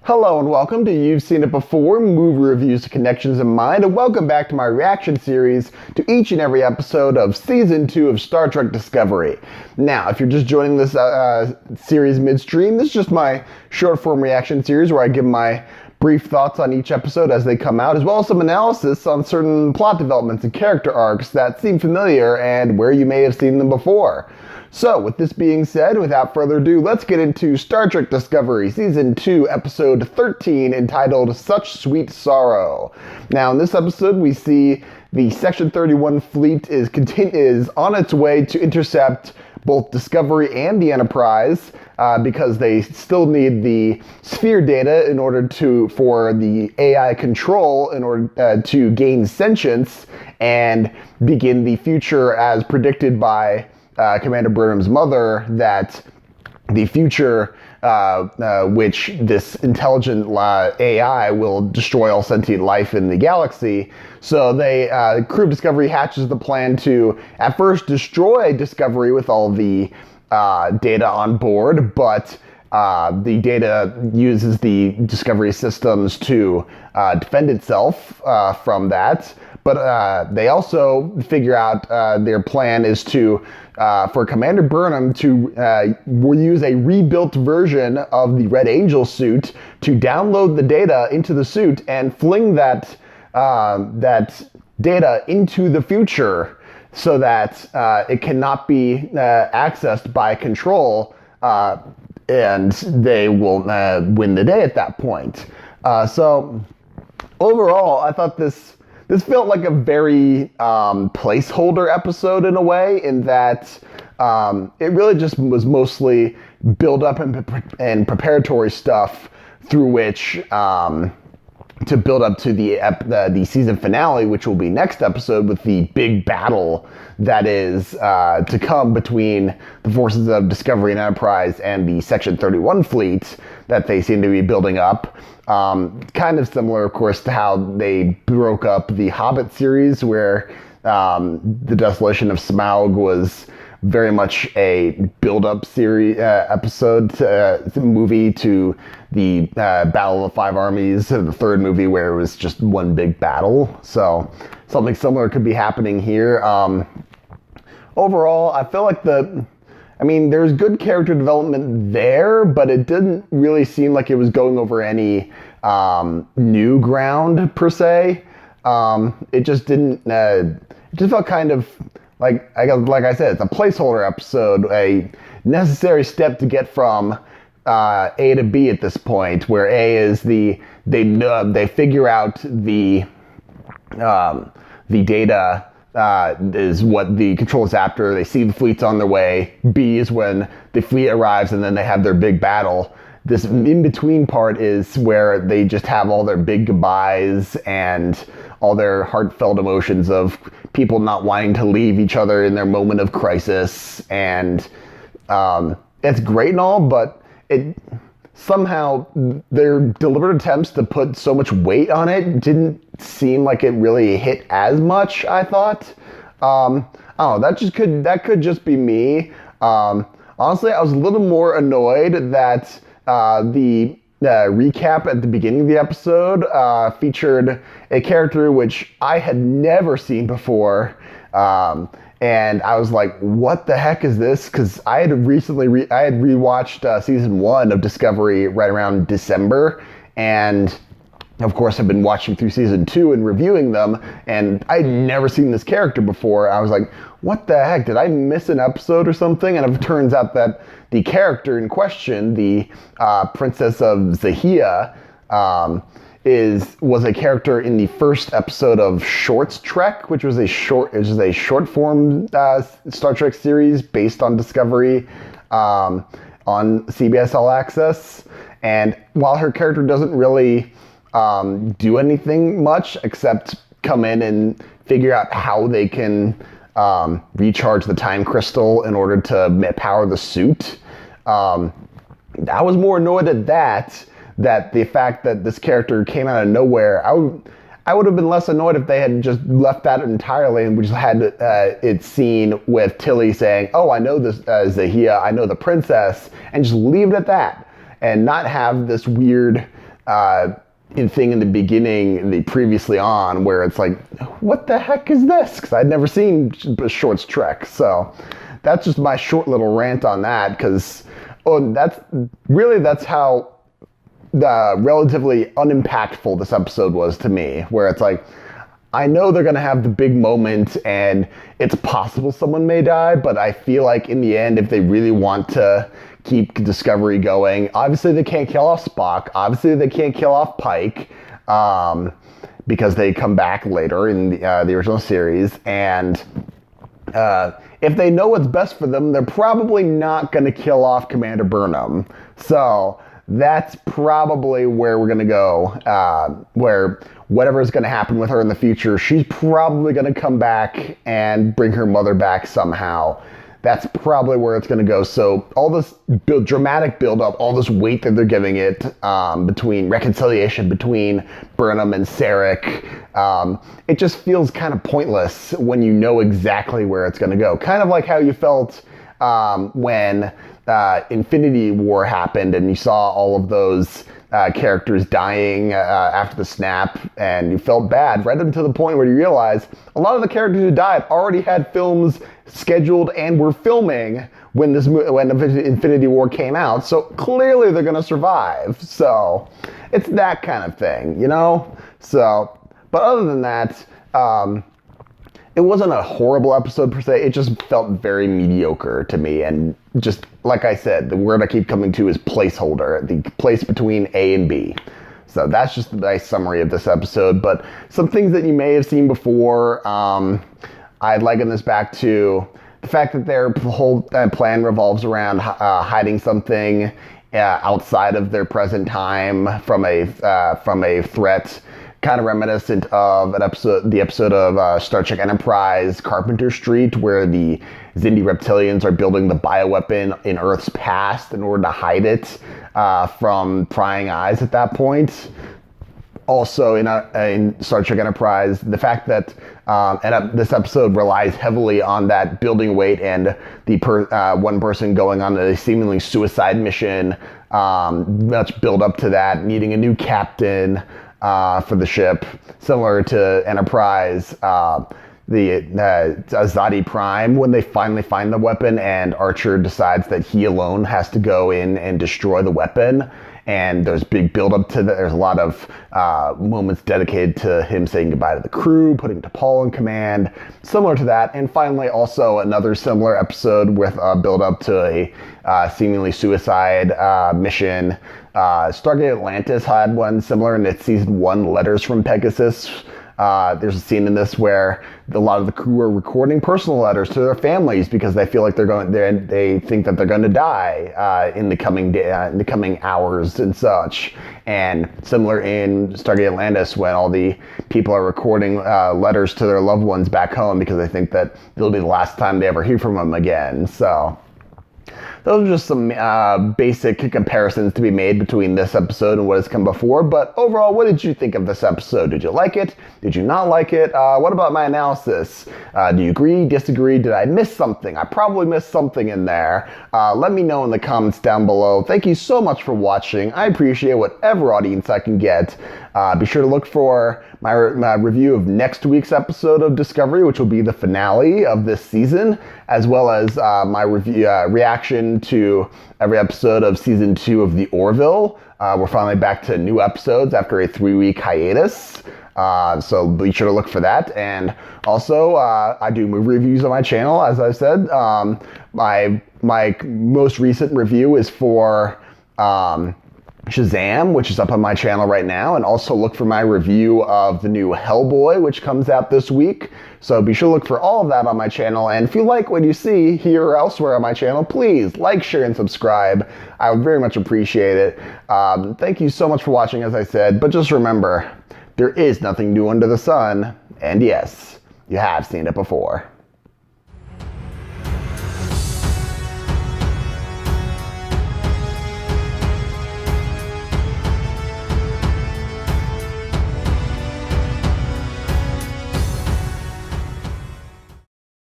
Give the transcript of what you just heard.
Hello and welcome to You've Seen It Before, movie reviews to connections in mind, and welcome back to my reaction series to each and every episode of Season 2 of Star Trek Discovery. Now, if you're just joining this series midstream, this is just my short-form reaction series where I give my brief thoughts on each episode as they come out, as well as some analysis on certain plot developments and character arcs that seem familiar and where you may have seen them before. So, with this being said, without further ado, let's get into Star Trek Discovery, Season 2, Episode 13, entitled Such Sweet Sorrow. Now, in this episode, we see the Section 31 fleet is on its way to intercept both Discovery and the Enterprise, because they still need the sphere data in order for the AI control in order to gain sentience and begin the future as predicted by Commander Burnham's mother, that the future which this intelligent AI will destroy all sentient life in the galaxy. So the crew of Discovery hatches the plan to at first destroy Discovery with all the data on board, but the data uses the Discovery systems to defend itself from that. But they also figure out their plan is to for Commander Burnham to use a rebuilt version of the Red Angel suit to download the data into the suit and fling that data into the future so that it cannot be accessed by Control, and they will win the day at that point. So overall, I thought this felt like a very placeholder episode in a way, in that it really just was mostly build up and preparatory stuff through which to build up to the season finale, which will be next episode with the big battle that is to come between the forces of Discovery and Enterprise and the Section 31 fleet that they seem to be building up. Kind of similar, of course, to how they broke up the Hobbit series, where the Desolation of Smaug was very much a build-up series movie to the Battle of the Five Armies, the third movie, where it was just one big battle. So something similar could be happening here. Overall, I feel like there's good character development there, but it didn't really seem like it was going over any new ground per se. It just didn't. It just felt kind of like I said, it's a placeholder episode, a necessary step to get from A to B at this point, where A is they figure out the data. Is what the Control is after. They see the fleet's on their way. B is when the fleet arrives and then they have their big battle. This in-between part is where they just have all their big goodbyes and all their heartfelt emotions of people not wanting to leave each other in their moment of crisis. And it's great and all, but somehow their deliberate attempts to put so much weight on it didn't seem like it really hit as much, I thought. That could just be me. Honestly, I was a little more annoyed that the recap at the beginning of the episode featured a character which I had never seen before. And I was like, what the heck is this? Because I had rewatched season 1 of Discovery right around December, and of course I've been watching through season 2 and reviewing them, and I'd never seen this character before. I was like, what the heck? Did I miss an episode or something? And it turns out that the character in question, the Princess of Zahia, was a character in the first episode of Shorts Trek, which was a short form Star Trek series based on Discovery on CBS All Access. And while her character doesn't really do anything much except come in and figure out how they can recharge the time crystal in order to power the suit, I was more annoyed at that the fact that this character came out of nowhere. I would have been less annoyed if they had just left that entirely and we just had it seen with Tilly saying, oh, I know this Zahia, I know the princess, and just leave it at that, and not have this weird thing in the beginning, the previously on, where it's like, what the heck is this? Because I'd never seen Short's Trek. So that's just my short little rant on that, because that's how relatively unimpactful this episode was to me, where it's like, I know they're going to have the big moment and it's possible someone may die, but I feel like in the end, if they really want to keep Discovery going, obviously they can't kill off Spock, obviously they can't kill off Pike, because they come back later in the original series, and if they know what's best for them, they're probably not going to kill off Commander Burnham. So that's probably where we're going to go, where whatever is going to happen with her in the future, she's probably going to come back and bring her mother back somehow. That's probably where it's going to go. So all this dramatic build-up, all this weight that they're giving it, between reconciliation between Burnham and Sarek, it just feels kind of pointless when you know exactly where it's going to go. Kind of like how you felt when Infinity War happened and you saw all of those characters dying after the snap, and you felt bad right up to the point where you realize a lot of the characters who died already had films scheduled and were filming when Infinity War came out, so clearly they're going to survive. So it's that kind of thing, you know? So, but other than that, it wasn't a horrible episode per se. It just felt very mediocre to me. And just like I said, the word I keep coming to is placeholder, the place between A and B. So that's just a nice summary of this episode. But some things that you may have seen before, I'd liken this back to the fact that their whole plan revolves around hiding something outside of their present time from a threat. Kind of reminiscent of the episode of Star Trek Enterprise, Carpenter Street, where the Xindi reptilians are building the bioweapon in Earth's past in order to hide it from prying eyes at that point. Also in Star Trek Enterprise, the fact that this episode relies heavily on that building weight and the one person going on a seemingly suicide mission, much build up to that, needing a new captain for the ship, similar to Enterprise, the Azati Prime, when they finally find the weapon and Archer decides that he alone has to go in and destroy the weapon. And there's big build-up to that. There's a lot of moments dedicated to him saying goodbye to the crew, putting T'Pol in command, similar to that. And finally, also another similar episode with build-up to a seemingly suicide mission. Stargate Atlantis had one similar in its season 1, Letters from Pegasus. There's a scene in this where a lot of the crew are recording personal letters to their families because they feel like they think that they're going to die in the coming hours and such. And similar in Stargate Atlantis, when all the people are recording letters to their loved ones back home because they think that it'll be the last time they ever hear from them again. So those are just some basic comparisons to be made between this episode and what has come before. But overall, what did you think of this episode? Did you like it? Did you not like it? What about my analysis? Do you agree, disagree? Did I miss something? I probably missed something in there. Let me know in the comments down below. Thank you so much for watching. I appreciate whatever audience I can get. Be sure to look for my review of next week's episode of Discovery, which will be the finale of this season, as well as my reaction to every episode of season 2 of The Orville. We're finally back to new episodes after a 3-week hiatus. So be sure to look for that. And also, I do movie reviews on my channel, as I said. My most recent review is for Shazam, which is up on my channel right now, and also look for my review of the new Hellboy, which comes out this week. So be sure to look for all of that on my channel, and if you like what you see here or elsewhere on my channel, please like, share, and subscribe. I would very much appreciate it. Thank you so much for watching, as I said, but just remember, there is nothing new under the sun, and yes, you have seen it before.